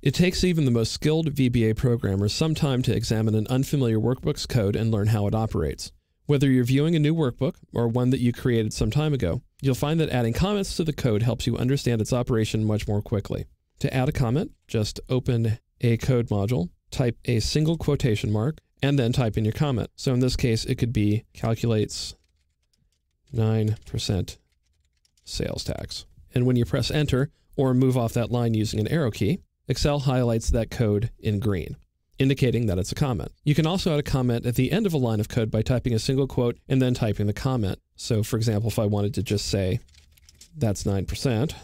It takes even the most skilled VBA programmers some time to examine an unfamiliar workbook's code and learn how it operates. Whether you're viewing a new workbook or one that you created some time ago, you'll find that adding comments to the code helps you understand its operation much more quickly. To add a comment, just open a code module, type a single quotation mark, and then type in your comment. So in this case, it could be calculates 9% sales tax. And when you press enter or move off that line using an arrow key, Excel highlights that code in green, indicating that it's a comment. You can also add a comment at the end of a line of code by typing a single quote and then typing the comment. So for example, if I wanted to just say, that's 9%,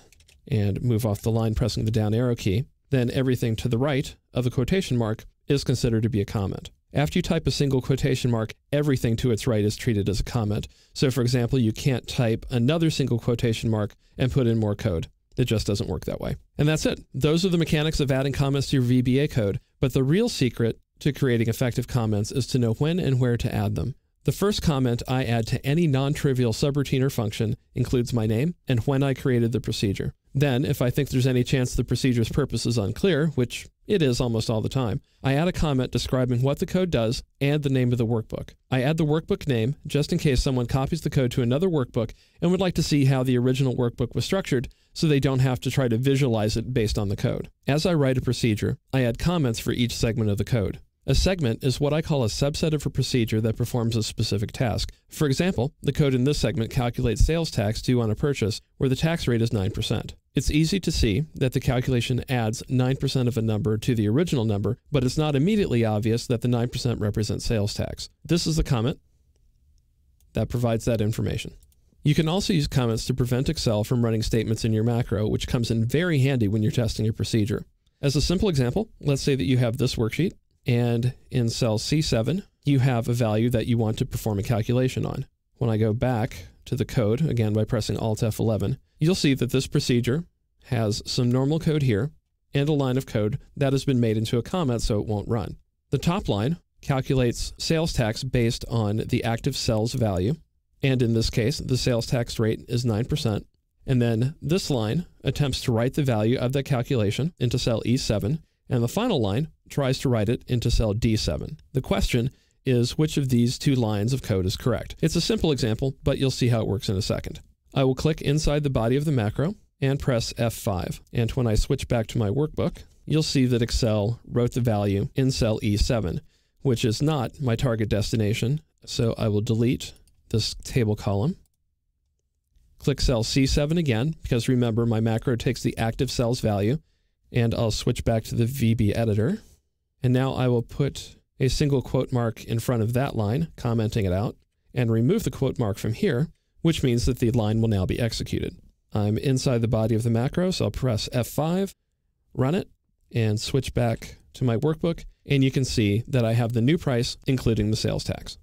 and move off the line pressing the down arrow key, then everything to the right of the quotation mark is considered to be a comment. After you type a single quotation mark, everything to its right is treated as a comment. So for example, you can't type another single quotation mark and put in more code. It just doesn't work that way. And that's it. Those are the mechanics of adding comments to your VBA code. But the real secret to creating effective comments is to know when and where to add them. The first comment I add to any non-trivial subroutine or function includes my name and when I created the procedure. Then, if I think there's any chance the procedure's purpose is unclear, which it is almost all the time, I add a comment describing what the code does and the name of the workbook. I add the workbook name just in case someone copies the code to another workbook and would like to see how the original workbook was structured so they don't have to try to visualize it based on the code. As I write a procedure, I add comments for each segment of the code. A segment is what I call a subset of a procedure that performs a specific task. For example, the code in this segment calculates sales tax due on a purchase where the tax rate is 9%. It's easy to see that the calculation adds 9% of a number to the original number, but it's not immediately obvious that the 9% represents sales tax. This is the comment that provides that information. You can also use comments to prevent Excel from running statements in your macro, which comes in very handy when you're testing a procedure. As a simple example, let's say that you have this worksheet, and in cell C7, you have a value that you want to perform a calculation on. When I go back to the code, again by pressing Alt F11, you'll see that this procedure has some normal code here and a line of code that has been made into a comment so it won't run. The top line calculates sales tax based on the active cell's value, and in this case, the sales tax rate is 9%. And then this line attempts to write the value of that calculation into cell E7, and the final line tries to write it into cell D7. The question is which of these two lines of code is correct. It's a simple example, but you'll see how it works in a second. I will click inside the body of the macro and press F5. And when I switch back to my workbook, you'll see that Excel wrote the value in cell E7, which is not my target destination. So I will delete this table column. Click cell C7 again, because remember my macro takes the active cell's value, and I'll switch back to the VB editor. And now I will put a single quote mark in front of that line, commenting it out, and remove the quote mark from here, which means that the line will now be executed. I'm inside the body of the macro, so I'll press F5, run it, and switch back to my workbook, and you can see that I have the new price, including the sales tax.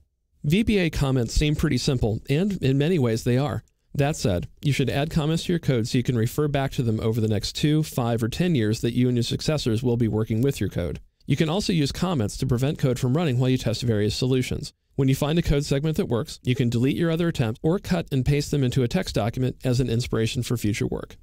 VBA comments seem pretty simple, and in many ways they are. That said, you should add comments to your code so you can refer back to them over the next 2, 5, or 10 years that you and your successors will be working with your code. You can also use comments to prevent code from running while you test various solutions. When you find a code segment that works, you can delete your other attempt or cut and paste them into a text document as an inspiration for future work.